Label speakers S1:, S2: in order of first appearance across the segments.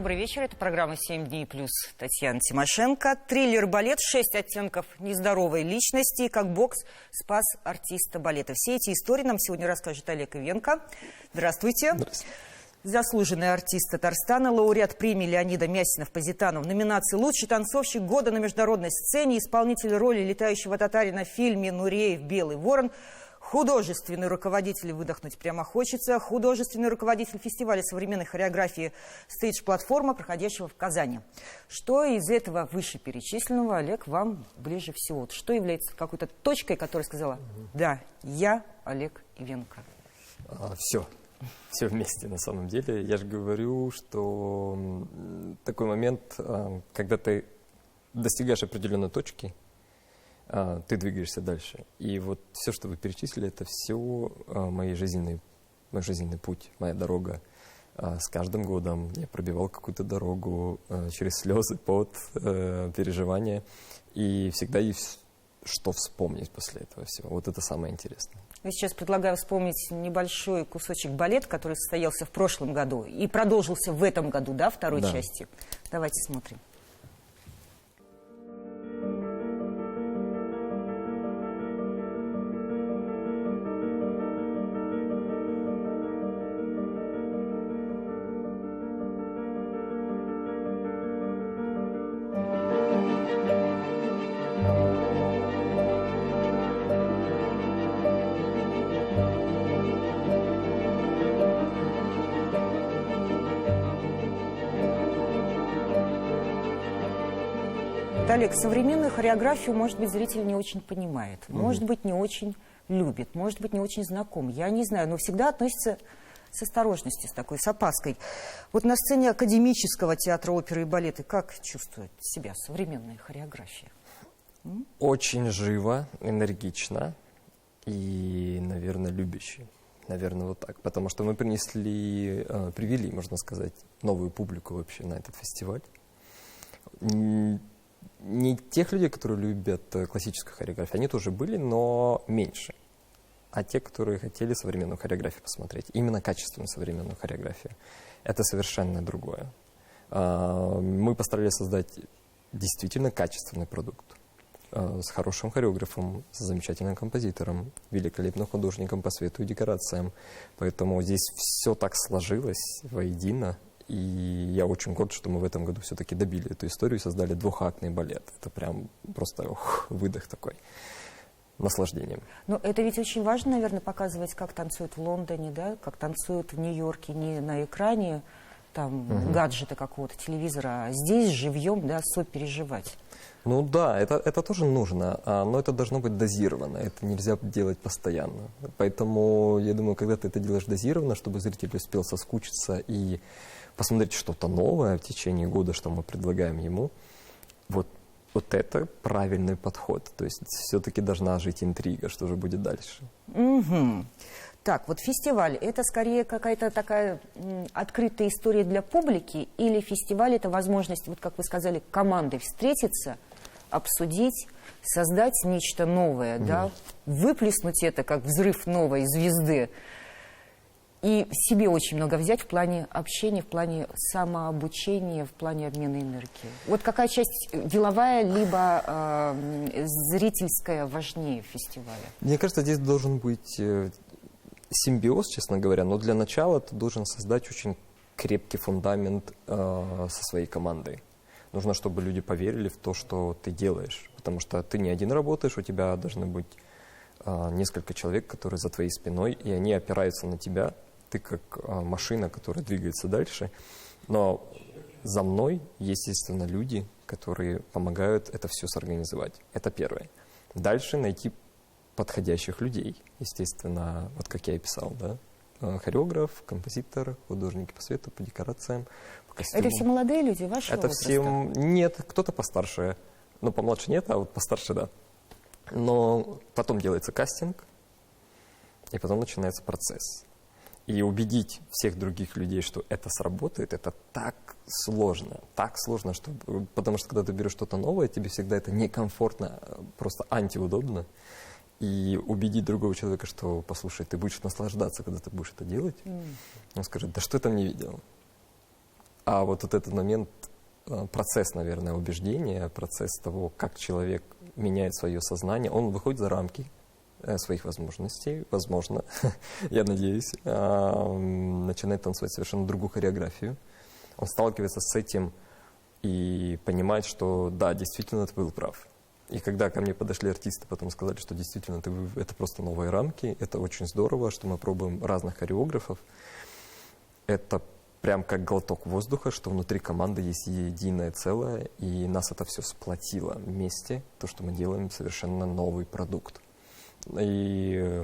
S1: Добрый вечер. Это программа «7 дней плюс». Татьяна Тимошенко. Триллер «Балет. 6 оттенков нездоровой личности». Как бокс спас артиста балета. Все эти истории нам сегодня расскажет Олег Ивенко. Здравствуйте.
S2: Здравствуйте.
S1: Заслуженный артист Татарстана, лауреат премии Леонида Мясина-Позитано в номинации «Лучший танцовщик года на международной сцене», исполнитель роли летающего татарина в фильме «Нуреев. Белый ворон», художественный руководитель, выдохнуть прямо хочется, художественный руководитель фестиваля современной хореографии «Стейдж-платформа», проходящего в Казани. Что из этого вышеперечисленного, Олег, вам ближе всего? Что является какой-то точкой, которая сказала: да, я Олег Ивенко?
S2: Все вместе, на самом деле. Я же говорю, что такой момент, когда ты достигаешь определенной точки, ты двигаешься дальше. И вот все, что вы перечислили, это все мой жизненный путь, моя дорога. С каждым годом я пробивал какую-то дорогу через слезы, пот, переживания. И всегда есть что вспомнить после этого всего. Вот это самое интересное.
S1: Я сейчас предлагаю вспомнить небольшой кусочек балета, который состоялся в прошлом году и продолжился в этом году, да, второй части. Давайте смотрим. Олег, современную хореографию, может быть, зритель не очень понимает, может быть, не очень любит, может быть, не очень знаком. Я не знаю, но всегда относится с осторожностью, с опаской. Вот на сцене академического театра оперы и балета как чувствует себя современная хореография?
S2: Очень живо, энергично и, наверное, любящий. Наверное, вот так. Потому что мы привели, можно сказать, новую публику вообще на этот фестиваль. Не тех людей, которые любят классическую хореографию, они тоже были, но меньше. А те, которые хотели современную хореографию посмотреть, именно качественную современную хореографию, это совершенно другое. Мы постарались создать действительно качественный продукт с хорошим хореографом, с замечательным композитором, великолепным художником по свету и декорациям. Поэтому здесь все так сложилось воедино. И я очень горд, что мы в этом году все-таки добили эту историю и создали двухактный балет. Это прям просто выдох такой, наслаждением.
S1: Но это ведь очень важно, наверное, показывать, как танцуют в Лондоне, да, как танцуют в Нью-Йорке, не на экране там гаджета какого-то, телевизора, а здесь живьем, да, сопереживать.
S2: Ну да, это тоже нужно, но это должно быть дозировано, это нельзя делать постоянно. Поэтому, я думаю, когда ты это делаешь дозированно, чтобы зритель успел соскучиться и посмотреть что-то новое в течение года, что мы предлагаем ему, вот это правильный подход. То есть все-таки должна жить интрига, что же будет дальше.
S1: Так, вот фестиваль – это скорее какая-то такая открытая история для публики, или фестиваль – это возможность, вот как вы сказали, командой встретиться, обсудить, создать нечто новое, да, выплеснуть это как взрыв новой звезды и себе очень много взять в плане общения, в плане самообучения, в плане обмена энергии. Вот какая часть деловая либо зрительская важнее фестиваля?
S2: Мне кажется, здесь должен быть симбиоз, честно говоря, но для начала ты должен создать очень крепкий фундамент со своей командой. Нужно, чтобы люди поверили в то, что ты делаешь, потому что ты не один работаешь, у тебя должны быть несколько человек, которые за твоей спиной, и они опираются на тебя. Ты как машина, которая двигается дальше, но за мной есть, естественно, люди, которые помогают это все сорганизовать. Это первое. Дальше найти подходящих людей, естественно, вот как я и писал, да, хореограф, композитор, художники по свету, по декорациям, по костюмам.
S1: Это все молодые люди, вашего возраста?
S2: Всем нет, кто-то постарше, ну помладше нет, а вот постарше да. Но потом делается кастинг, и потом начинается процесс. И убедить всех других людей, что это сработает, это так сложно, что, потому что когда ты берешь что-то новое, тебе всегда это некомфортно, просто антиудобно. И убедить другого человека, что, послушай, ты будешь наслаждаться, когда ты будешь это делать, он скажет: да что я там не видел? А вот этот момент, процесс, наверное, убеждения, процесс того, как человек меняет свое сознание, он выходит за рамки своих возможностей, возможно, я надеюсь, начинает танцевать совершенно другую хореографию. Он сталкивается с этим и понимает, что да, действительно, ты был прав. И когда ко мне подошли артисты, потом сказали, что действительно это просто новые рамки, это очень здорово, что мы пробуем разных хореографов. Это прям как глоток воздуха, что внутри команды есть единое целое, и нас это все сплотило вместе, то, что мы делаем совершенно новый продукт. И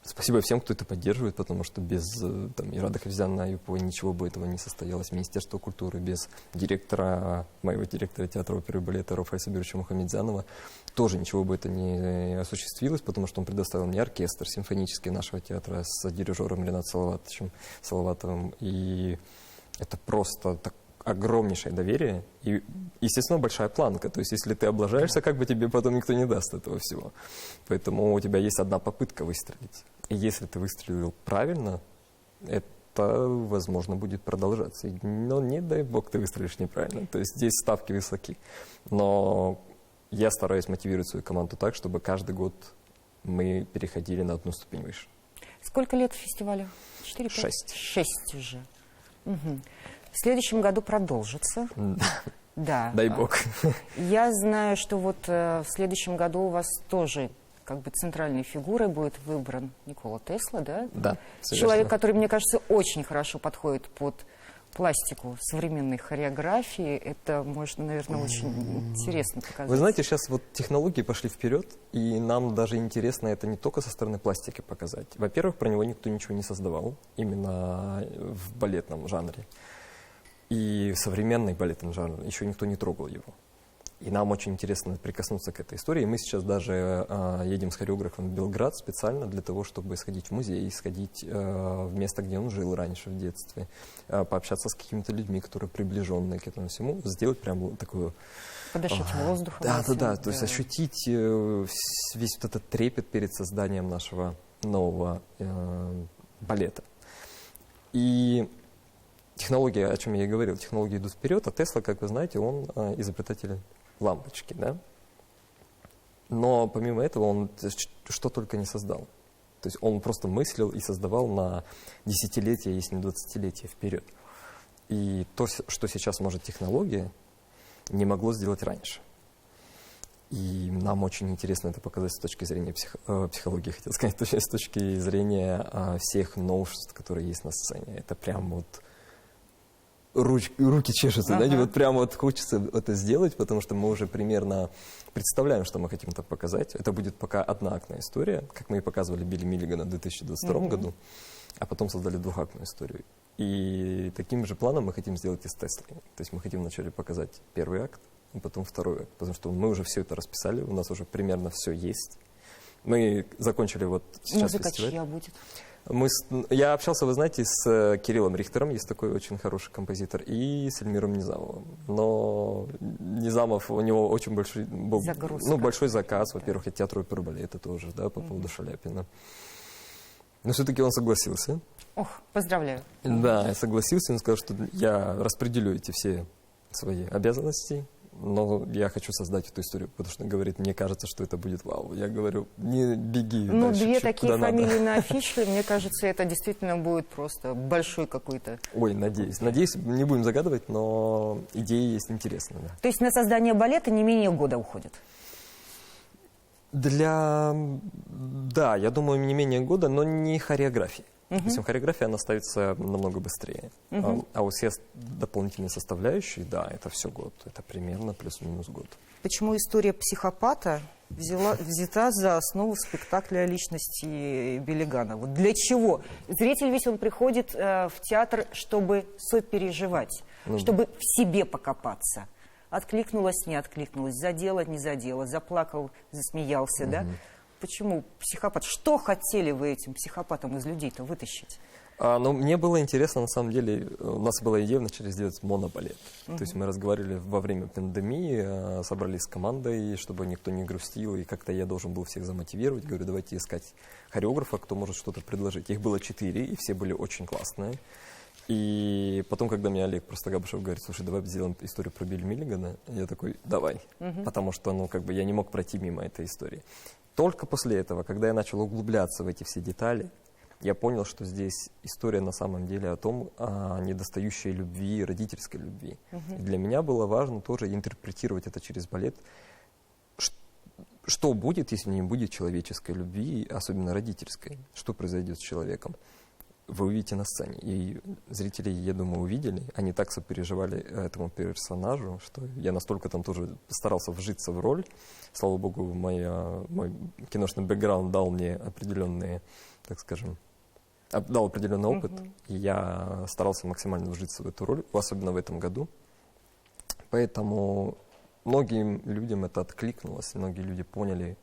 S2: спасибо всем, кто это поддерживает, потому что без Ирада Хафизяна Аюпова ничего бы этого не состоялось. Министерство культуры, без моего директора театра оперы и балета Рафаиса Бюровича Мухамедзянова тоже ничего бы это не осуществилось, потому что он предоставил мне оркестр симфонический нашего театра с дирижером Ренатом Салаватовым. И это просто огромнейшее доверие и, естественно, большая планка. То есть, если ты облажаешься, как бы тебе потом никто не даст этого всего. Поэтому у тебя есть одна попытка выстрелить. И если ты выстрелил правильно, это, возможно, будет продолжаться. Но не дай бог ты выстрелишь неправильно. То есть, здесь ставки высоки. Но я стараюсь мотивировать свою команду так, чтобы каждый год мы переходили на одну ступень выше.
S1: Сколько лет фестивалю? 4-5?
S2: 6.
S1: 6 уже. Угу. В следующем году продолжится. Да.
S2: Дай бог.
S1: Я знаю, что вот в следующем году у вас тоже как бы центральной фигурой будет выбран Никола Тесла, да?
S2: Да.
S1: Человек, который, мне кажется, очень хорошо подходит под пластику современной хореографии. Это можно, наверное, очень интересно показать.
S2: Вы знаете, сейчас вот технологии пошли вперед, и нам даже интересно это не только со стороны пластики показать. Во-первых, про него никто ничего не создавал, именно в балетном жанре. И в современный балетный жанр еще никто не трогал его. И нам очень интересно прикоснуться к этой истории. Мы сейчас даже едем с хореографом в Белград специально для того, чтобы сходить в музей, сходить в место, где он жил раньше в детстве, пообщаться с какими-то людьми, которые приближенные к этому всему, сделать прям такую...
S1: Подышать воздухом.
S2: Да. То есть ощутить весь вот этот трепет перед созданием нашего нового балета. И... технологии, о чем я и говорил, технологии идут вперед, а Тесла, как вы знаете, он изобретатель лампочки, да? Но помимо этого он что только не создал. То есть он просто мыслил и создавал на десятилетия, если не 20-летия вперед. И то, что сейчас может технология, не могло сделать раньше. И нам очень интересно это показать с точки зрения психологии, хотел сказать, с точки зрения всех новшеств, которые есть на сцене. Это прям вот... руки чешутся, знаете, вот прямо вот хочется это сделать, потому что мы уже примерно представляем, что мы хотим так показать. Это будет пока одноактная история, как мы и показывали Билли Миллигана в 2022 году, а потом создали двухактную историю. И таким же планом мы хотим сделать и с Теслой. То есть мы хотим вначале показать первый акт, а потом второй акт, потому что мы уже все это расписали, у нас уже примерно все есть. Мы закончили вот сейчас
S1: музыка
S2: фестиваль.
S1: чья будет?
S2: Я общался, вы знаете, с Кириллом Рихтером, есть такой очень хороший композитор, и с Эльмиром Низамовым. Но Низамов, у него очень большой, большой заказ, во-первых, и театру оперы и балета тоже, да, по поводу Шаляпина. Но все-таки он согласился.
S1: Ох, поздравляю.
S2: Да, я согласился, он сказал, что я распределю эти все свои обязанности, но я хочу создать эту историю, потому что, говорит, мне кажется, что это будет вау. Я говорю, не беги дальше,
S1: две такие фамилии
S2: надо.
S1: на афише, мне кажется, это действительно будет просто большой какой-то...
S2: Ой, надеюсь. Надеюсь, не будем загадывать, но идеи есть интересные. Да.
S1: То есть на создание балета не менее года уходит?
S2: Да, я думаю, не менее года, но не хореографии. Допустим, хореография, она ставится намного быстрее. А вот все дополнительные составляющие, да, это все год. Это примерно плюс-минус год.
S1: Почему история психопата взята за основу спектакля личности Белигана? Вот для чего? Зритель весь он приходит в театр, чтобы сопереживать, чтобы в себе покопаться. Откликнулась, не откликнулась, задела, не задела, заплакал, засмеялся, да? Почему психопат? Что хотели вы этим психопатом из людей-то вытащить?
S2: Мне было интересно, на самом деле, у нас была идея вначале сделать монобалет. То есть мы разговаривали во время пандемии, собрались с командой, чтобы никто не грустил, и как-то я должен был всех замотивировать. Говорю, давайте искать хореографа, кто может что-то предложить. Их было 4, и все были очень классные. И потом, когда мне Олег просто Габышев говорит, слушай, давай сделаем историю про Билли Миллигана, я такой, давай, потому что, ну, как бы я не мог пройти мимо этой истории. Только после этого, когда я начал углубляться в эти все детали, я понял, что здесь история на самом деле о недостающей любви, родительской любви. И для меня было важно тоже интерпретировать это через балет. Что будет, если не будет человеческой любви, особенно родительской? Что произойдет с человеком? Вы увидите на сцене. И зрители, я думаю, увидели. Они так сопереживали этому персонажу, что я настолько там тоже старался вжиться в роль. Слава богу, мой киношный бэкграунд дал мне определенные, так скажем, дал определенный опыт. И я старался максимально вжиться в эту роль, особенно в этом году. Поэтому многим людям это откликнулось. Многие люди поняли,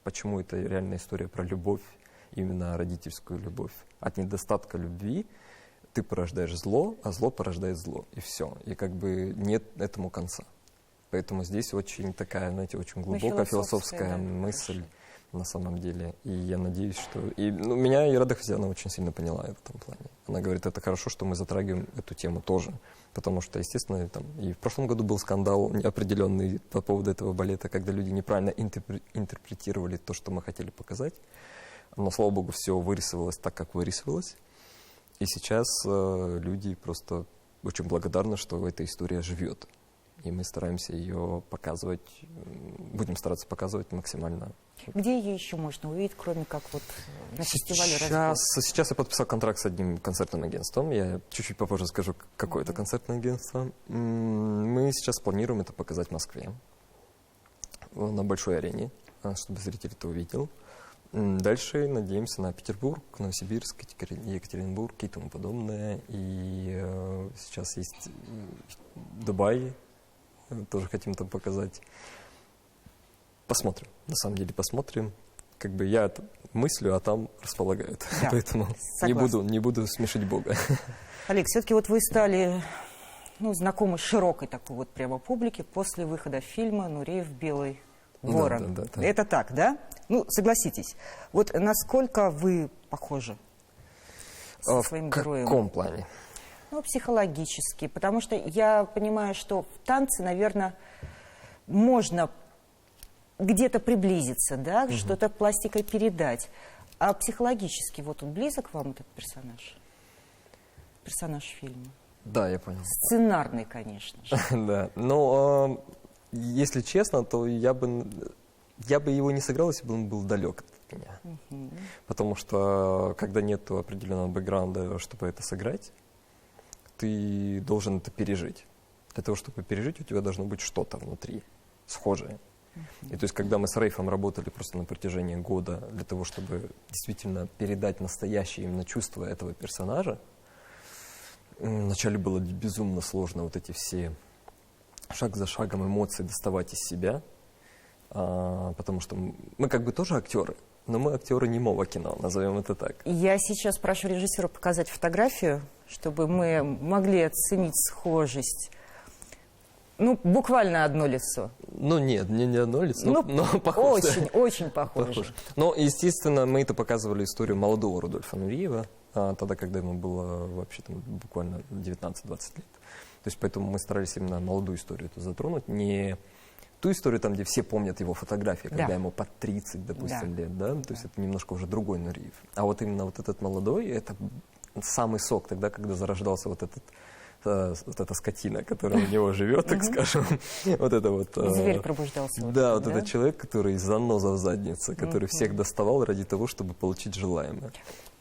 S2: почему это реальная история про любовь, именно родительскую любовь. От недостатка любви ты порождаешь зло, а зло порождает зло. И все. И как бы нет этому конца. Поэтому здесь очень такая, знаете, очень глубокая философская мысль на самом деле. И я надеюсь, что... меня Ира Дахвазяна очень сильно поняла в этом плане. Она говорит, это хорошо, что мы затрагиваем эту тему тоже. Потому что, естественно, там, и в прошлом году был скандал неопределенный по поводу этого балета, когда люди неправильно интерпретировали то, что мы хотели показать. Но, слава богу, все вырисовалось так, как вырисовалось. И сейчас люди просто очень благодарны, что эта история живет. И мы стараемся ее показывать, будем стараться показывать максимально.
S1: Где ее еще можно увидеть, кроме как вот на фестивале
S2: Сейчас я подписал контракт с одним концертным агентством. Я чуть-чуть попозже скажу, какое это концертное агентство. Мы сейчас планируем это показать в Москве, на большой арене, чтобы зритель это увидел. Дальше надеемся на Петербург, Новосибирск, Екатеринбург и тому подобное. И сейчас есть Дубай, тоже хотим там показать. Посмотрим, на самом деле посмотрим. Как бы я мыслю, а там располагают. Да, поэтому не буду смешить Бога.
S1: Олег, все-таки вот вы стали знакомы широкой такой вот прямо публике после выхода фильма «Нуреев. Белый ворон». Да. Это так, да? Ну, согласитесь. Вот насколько вы похожи со своим героем?
S2: В каком плане?
S1: Ну, психологически. Потому что я понимаю, что в танце, наверное, можно где-то приблизиться, да, что-то пластикой передать. А психологически вот он близок вам, этот персонаж? Персонаж фильма? Да,
S2: я понял.
S1: Сценарный, конечно же.
S2: Да, но если честно, то я бы его не сыграл, если бы он был далек от меня. Потому что, когда нет определенного бэкграунда, чтобы это сыграть, ты должен это пережить. Для того, чтобы пережить, у тебя должно быть что-то внутри, схожее. И то есть, когда мы с Рейфом работали просто на протяжении года для того, чтобы действительно передать настоящее именно чувство этого персонажа, вначале было безумно сложно вот эти все шаг за шагом эмоции доставать из себя, потому что мы как бы тоже актеры, но мы актеры немого кино, назовем это так.
S1: Я сейчас прошу режиссера показать фотографию, чтобы мы могли оценить схожесть. Ну, буквально одно лицо.
S2: Ну, нет, не одно лицо, но похоже.
S1: Очень, очень похоже.
S2: Но, естественно, мы это показывали историю молодого Рудольфа Нуриева, тогда, когда ему было вообще там, буквально 19-20 лет. То есть, поэтому мы старались именно молодую историю эту затронуть, не ту историю, там, где все помнят его фотографии, когда ему под 30, допустим, лет, да? То есть, это немножко уже другой Нуриев. А вот именно вот этот молодой, это самый сок тогда, когда зарождался вот эта скотина, которая у него живет, так скажем. Вот это вот...
S1: Зверь пробуждался.
S2: Да, вот этот человек, который заноза в заднице, который всех доставал ради того, чтобы получить желаемое.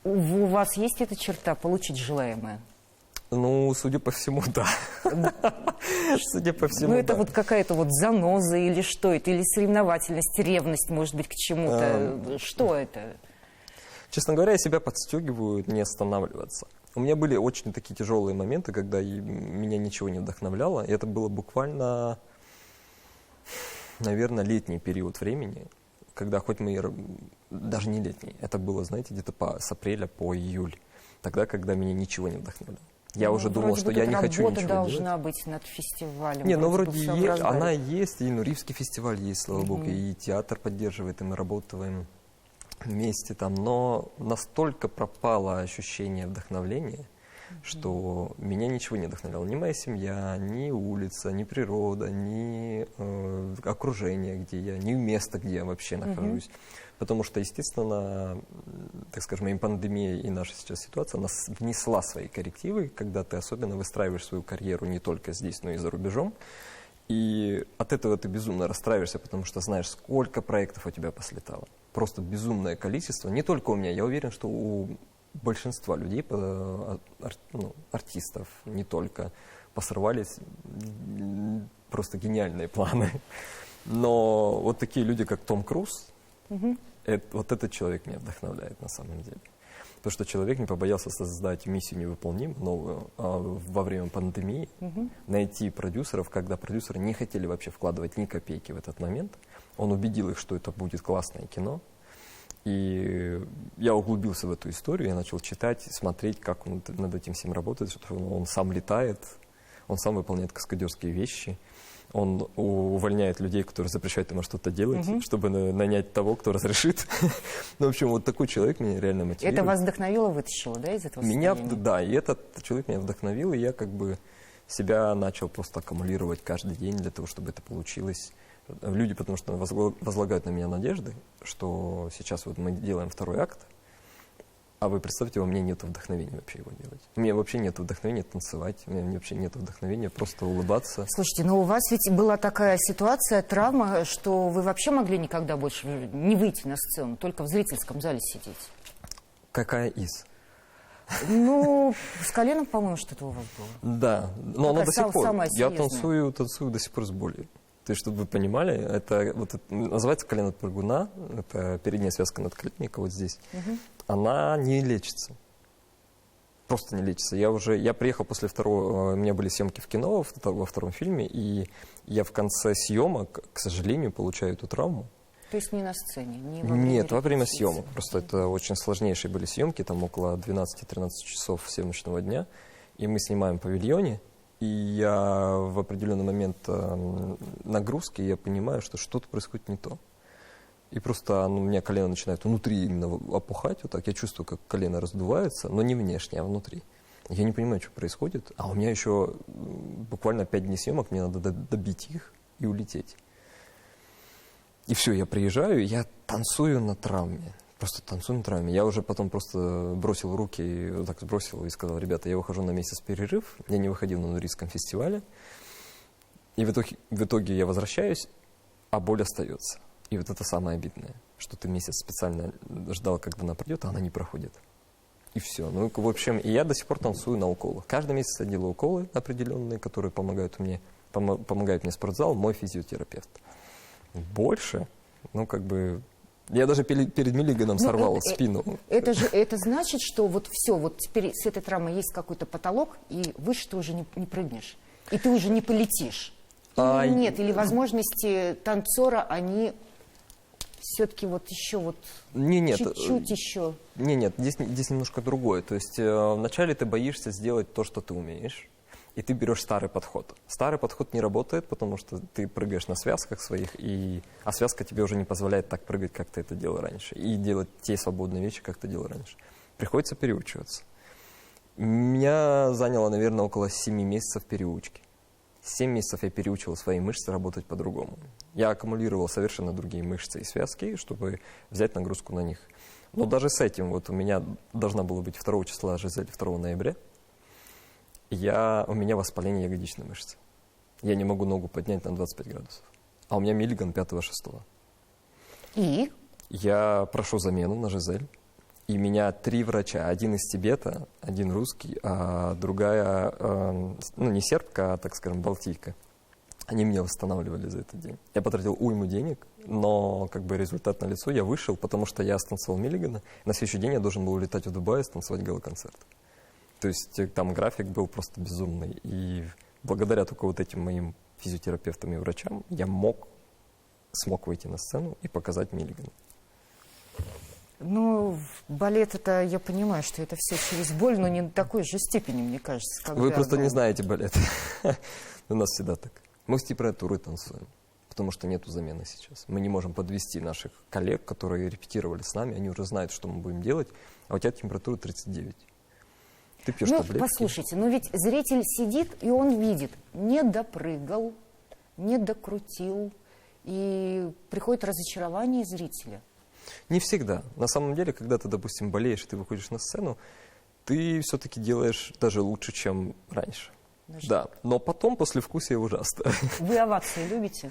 S1: У вас есть эта черта, получить желаемое?
S2: Ну, судя по всему, да. Судя по всему,
S1: ну, это вот какая-то вот заноза или что это? Или соревновательность, ревность, может быть, к чему-то? Что это?
S2: Честно говоря, я себя подстегиваю не останавливаться. У меня были очень такие тяжелые моменты, когда меня ничего не вдохновляло. И это было буквально, наверное, летний период времени, когда хоть мы... Даже не летний, это было, знаете, где-то с апреля по июль. Тогда, когда меня ничего не вдохновляло. Я уже думал, что я не хочу ничего делать.
S1: Работа должна быть над фестивалем.
S2: Не, ну вроде она есть, и Нуриевский фестиваль есть, слава богу, и театр поддерживает, и мы работаем вместе там. Но настолько пропало ощущение вдохновления, что меня ничего не вдохновляло. Ни моя семья, ни улица, ни природа, ни окружение, где я, ни место, где я вообще нахожусь. Потому что, естественно, так скажем, и пандемия, и наша сейчас ситуация, она внесла свои коррективы, когда ты особенно выстраиваешь свою карьеру не только здесь, но и за рубежом. И от этого ты безумно расстраиваешься, потому что знаешь, сколько проектов у тебя послетало. Просто безумное количество. Не только у меня, я уверен, что у большинства людей, артистов, не только, посрывались просто гениальные планы. Но вот такие люди, как Том Круз, вот этот человек меня вдохновляет на самом деле. То, что человек не побоялся создать миссию невыполнимую, новую, во время пандемии, найти продюсеров, когда продюсеры не хотели вообще вкладывать ни копейки в этот момент. Он убедил их, что это будет классное кино. И я углубился в эту историю, я начал читать, смотреть, как он над этим всем работает, что он сам летает, он сам выполняет каскадерские вещи. Он увольняет людей, которые запрещают ему что-то делать, чтобы нанять того, кто разрешит. Ну, в общем, вот такой человек меня реально мотивирует.
S1: Это вас вдохновило, вытащило, да, из этого состояния?
S2: Да, и этот человек меня вдохновил, и я как бы себя начал просто аккумулировать каждый день для того, чтобы это получилось. Люди, потому что возлагают на меня надежды, что сейчас вот мы делаем второй акт, а вы представьте, у меня нет вдохновения вообще его делать. У меня вообще нет вдохновения танцевать, у меня вообще нет вдохновения просто улыбаться.
S1: Слушайте, но у вас ведь была такая ситуация, травма, что вы вообще могли никогда больше не выйти на сцену, только в зрительском зале сидеть.
S2: Какая из?
S1: Ну, с коленом, по-моему, что-то у вас было.
S2: Да, но оно до сих пор. Я
S1: серьезная.
S2: танцую до сих пор с болью. То есть, чтобы вы понимали, это называется колено прыгуна, это передняя связка надколенника вот здесь. Она не лечится. Просто не лечится. Я приехал после второго, у меня были съемки в кино во втором фильме, и я в конце съемок, к сожалению, получаю эту травму.
S1: То есть не на сцене?
S2: Нет, во время съемок. Просто это очень сложнейшие были съемки, там около 12-13 часов съемочного дня, и мы снимаем в павильоне. И я в определенный момент нагрузки, я понимаю, что что-то происходит не то. И просто у меня колено начинает внутри именно опухать, вот так. Я чувствую, как колено раздувается, но не внешне, а внутри. Я не понимаю, что происходит. А у меня еще буквально 5 дней съемок, мне надо добить их и улететь. И все, я приезжаю, я танцую на травме. Просто танцую на травме. Я уже потом просто бросил руки, вот так сбросил и сказал: ребята, я выхожу на месяц перерыв. Я не выходил на Нурийском фестивале. И в итоге я возвращаюсь, а боль остается. И вот это самое обидное, что ты месяц специально ждал, когда она придет, а она не проходит. И все. Ну, в общем, и я до сих пор танцую на уколах. Каждый месяц я делаю уколы определенные, которые помогают мне спортзал, мой физиотерапевт. Больше, ну, как бы... Я даже перед Миллиганом сорвал спину.
S1: Это значит, что вот все, вот теперь с этой травмой есть какой-то потолок, и выше ты уже не прыгнешь. И ты уже не полетишь. Или нет, или возможности танцора, они все-таки вот еще вот чуть-чуть еще.
S2: Нет, здесь немножко другое. То есть вначале ты боишься сделать то, что ты умеешь, и ты берешь старый подход. Старый подход не работает, потому что ты прыгаешь на связках своих, а связка тебе уже не позволяет так прыгать, как ты это делал раньше, и делать те свободные вещи, как ты делал раньше. Приходится переучиваться. Меня заняло, наверное, около 7 месяцев переучки. 7 месяцев я переучивал свои мышцы работать по-другому. Я аккумулировал совершенно другие мышцы и связки, чтобы взять нагрузку на них. Но даже с этим, вот у меня должна была быть 2 числа Жизель, 2 ноября, у меня воспаление ягодичной мышцы. Я не могу ногу поднять на 25 градусов. А у меня Миллиган 5-6.
S1: И?
S2: Я прошу замену на Жизель. И меня 3 врача. Один из Тибета, один русский, а другая, не сербка, а, так скажем, балтийка. Они меня восстанавливали за этот день. Я потратил уйму денег, но как бы результат налицо. Я вышел, потому что я станцевал Миллигана. На следующий день я должен был улетать в Дубай и станцевать гала-концерт. То есть там график был просто безумный. И благодаря только вот этим моим физиотерапевтам и врачам я смог выйти на сцену и показать Миллигана.
S1: Ну, балет, это я понимаю, что это все через боль, но не до такой же степени, мне кажется.
S2: Вы просто не знаете балет. У нас всегда так. Мы с температурой танцуем, потому что нету замены сейчас. Мы не можем подвести наших коллег, которые репетировали с нами, они уже знают, что мы будем делать, а у тебя температура 39. Ты пьешь
S1: Ну,
S2: таблетки.
S1: послушайте, но ведь зритель сидит, и он видит, не допрыгал, не докрутил, и приходит разочарование зрителя.
S2: Не всегда. На самом деле, когда ты, допустим, болеешь, и ты выходишь на сцену, ты все-таки делаешь даже лучше, чем раньше. Да, но потом послевкусие ужасно.
S1: Вы овации любите?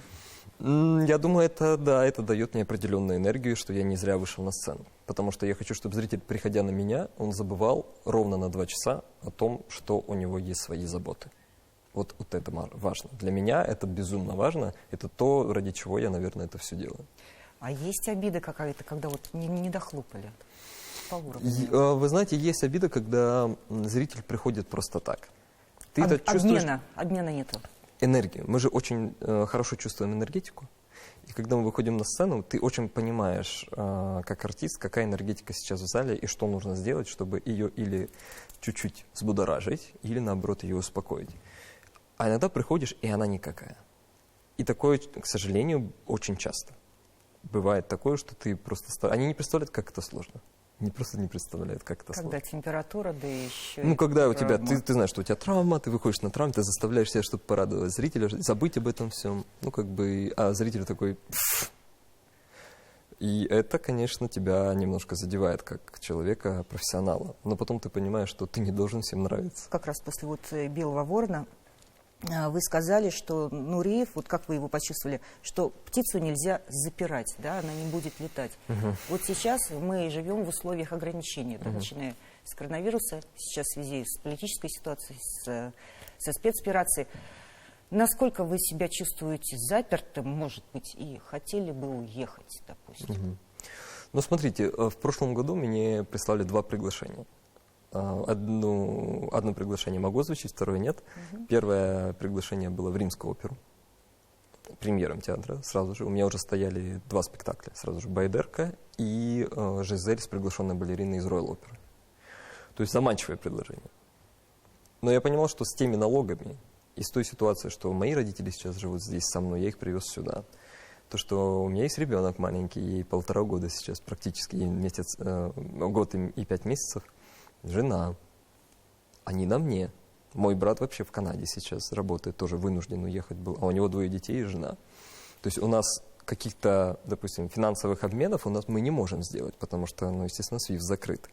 S2: Я думаю, это дает мне определенную энергию, что я не зря вышел на сцену. Потому что я хочу, чтобы зритель, приходя на меня, он забывал ровно на 2 часа о том, что у него есть свои заботы. Вот это важно. Для меня это безумно важно. Это то, ради чего я, наверное, это все делаю.
S1: А есть обида какая-то, когда вот не дохлопали по уровню?
S2: Вы знаете, есть обида, когда зритель приходит просто так. Ты это чувствуешь...
S1: Обмена нету.
S2: Энергию. Мы же очень хорошо чувствуем энергетику. И когда мы выходим на сцену, ты очень понимаешь, как артист, какая энергетика сейчас в зале и что нужно сделать, чтобы ее или чуть-чуть взбудоражить, или наоборот ее успокоить. А иногда приходишь, и она никакая. И такое, к сожалению, очень часто. Бывает такое, что ты просто... Они не представляют, как это сложно. Они просто не представляют, как это сложно.
S1: Когда температура, да еще...
S2: Ну, когда у тебя... Ты знаешь, что у тебя травма, ты выходишь на травму, ты заставляешь себя, чтобы порадовать зрителя, забыть об этом всем. Ну, как бы... А зритель такой... Пфф. И это, конечно, тебя немножко задевает, как человека, профессионала. Но потом ты понимаешь, что ты не должен всем нравиться.
S1: Как раз после вот «Белого ворона» вы сказали, что Нуриев, вот как вы его почувствовали, что птицу нельзя запирать, да, она не будет летать. Вот сейчас мы живем в условиях ограничений, да, начиная с коронавируса, сейчас в связи с политической ситуацией, со спецоперацией. Насколько вы себя чувствуете запертым, может быть, и хотели бы уехать, допустим?
S2: Ну, смотрите, в прошлом году мне прислали 2 приглашения. Одно приглашение могу озвучить, второе нет. Первое приглашение было в Римскую оперу, премьером театра сразу же. У меня уже стояли 2 спектакля, сразу же «Байдерка» и «Жизель» с приглашенной балериной из Роял оперы. То есть заманчивое предложение. Но я понимал, что с теми налогами и с той ситуацией, что мои родители сейчас живут здесь со мной, я их привез сюда. То, что у меня есть ребенок маленький, ей 1,5 года сейчас практически, год и 5 месяцев. Жена. Они на мне. Мой брат вообще в Канаде сейчас работает, тоже вынужден уехать был. А у него 2 детей и жена. То есть у нас каких-то, допустим, финансовых обменов мы не можем сделать, потому что, ну, естественно, SWIFT закрыт.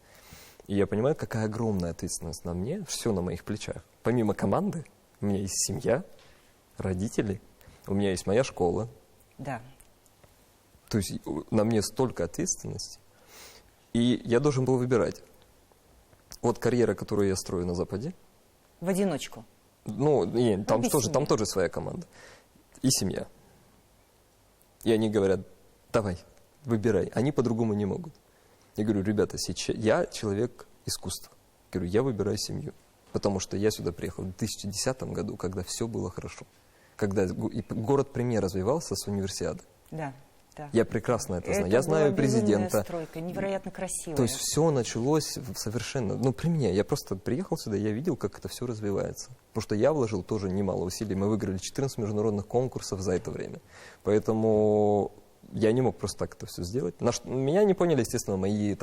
S2: И я понимаю, какая огромная ответственность на мне, все на моих плечах. Помимо команды, у меня есть семья, родители, у меня есть моя школа.
S1: Да.
S2: То есть на мне столько ответственности. И я должен был выбирать. Вот карьера, которую я строю на Западе.
S1: В одиночку?
S2: Ну, нет, там тоже своя команда. И семья. И они говорят, давай, выбирай. Они по-другому не могут. Я говорю, ребята, сейчас я человек искусства. Я говорю, я выбираю семью. Потому что я сюда приехал в 2010 году, когда все было хорошо. Когда город-премьер развивался с универсиады.
S1: Да. Да.
S2: Я прекрасно это знаю. Я знаю президента.
S1: Стройка, невероятно красивая.
S2: То есть все началось совершенно... Ну, при мне. Я просто приехал сюда, я видел, как это все развивается. Потому что я вложил тоже немало усилий. Мы выиграли 14 международных конкурсов за это время. Поэтому я не мог просто так это все сделать. Меня не поняли, естественно, мои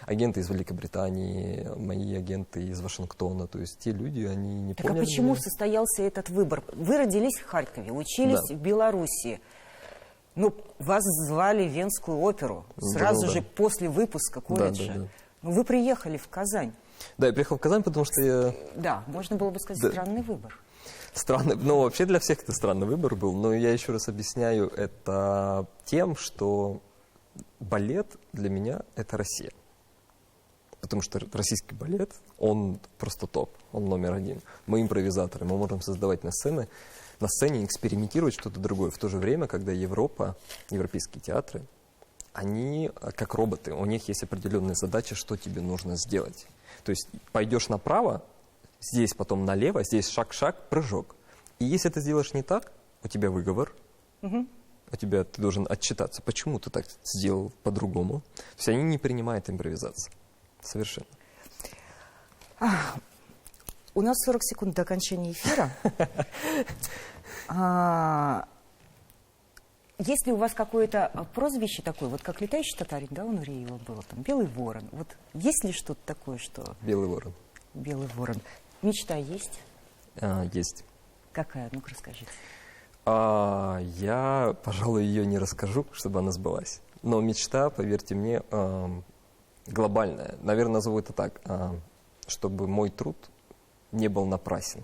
S2: агенты из Великобритании, мои агенты из Вашингтона. То есть те люди, они не поняли.
S1: А почему состоялся этот выбор? Вы родились в Харькове, учились в Белоруссии. Ну, вас звали в Венскую оперу сразу же после выпуска колледжа.
S2: Да.
S1: Ну, вы приехали в Казань.
S2: Да, я приехал в Казань, потому что я...
S1: Да, можно было бы сказать, странный выбор.
S2: Странный, ну, вообще для всех это странный выбор был, но я еще раз объясняю это тем, что балет для меня – это Россия. Потому что российский балет, он просто топ, он номер 1. Мы импровизаторы, мы можем создавать на сцене экспериментировать что-то другое. В то же время, когда европейские театры, они как роботы, у них есть определенные задачи, что тебе нужно сделать. То есть пойдешь направо, здесь потом налево, здесь шаг-шаг, прыжок. И если ты сделаешь не так, у тебя выговор, ты должен отчитаться, почему ты так сделал по-другому. То есть они не принимают импровизацию. Совершенно.
S1: У нас 40 секунд до окончания эфира. Есть ли у вас какое-то прозвище такое, вот как летающий татарин, да, у Нуриева было, там, Белый ворон. Вот есть ли что-то такое, что...
S2: Белый ворон.
S1: Белый ворон. Мечта есть?
S2: Есть.
S1: Какая? Ну-ка, расскажите.
S2: Я, пожалуй, ее не расскажу, чтобы она сбылась. Но мечта, поверьте мне, глобальная. Наверное, назову это так. Чтобы мой труд не был напрасен.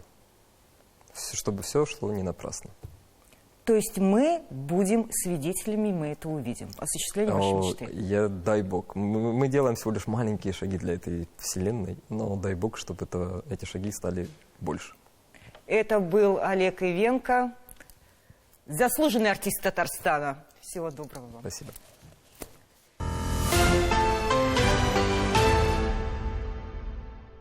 S2: Чтобы все шло не напрасно.
S1: То есть мы будем свидетелями, мы это увидим. Осуществление вашей мечты.
S2: Дай бог. Мы делаем всего лишь маленькие шаги для этой вселенной, но дай бог, чтобы эти шаги стали больше.
S1: Это был Олег Ивенко, заслуженный артист Татарстана. Всего доброго вам.
S2: Спасибо.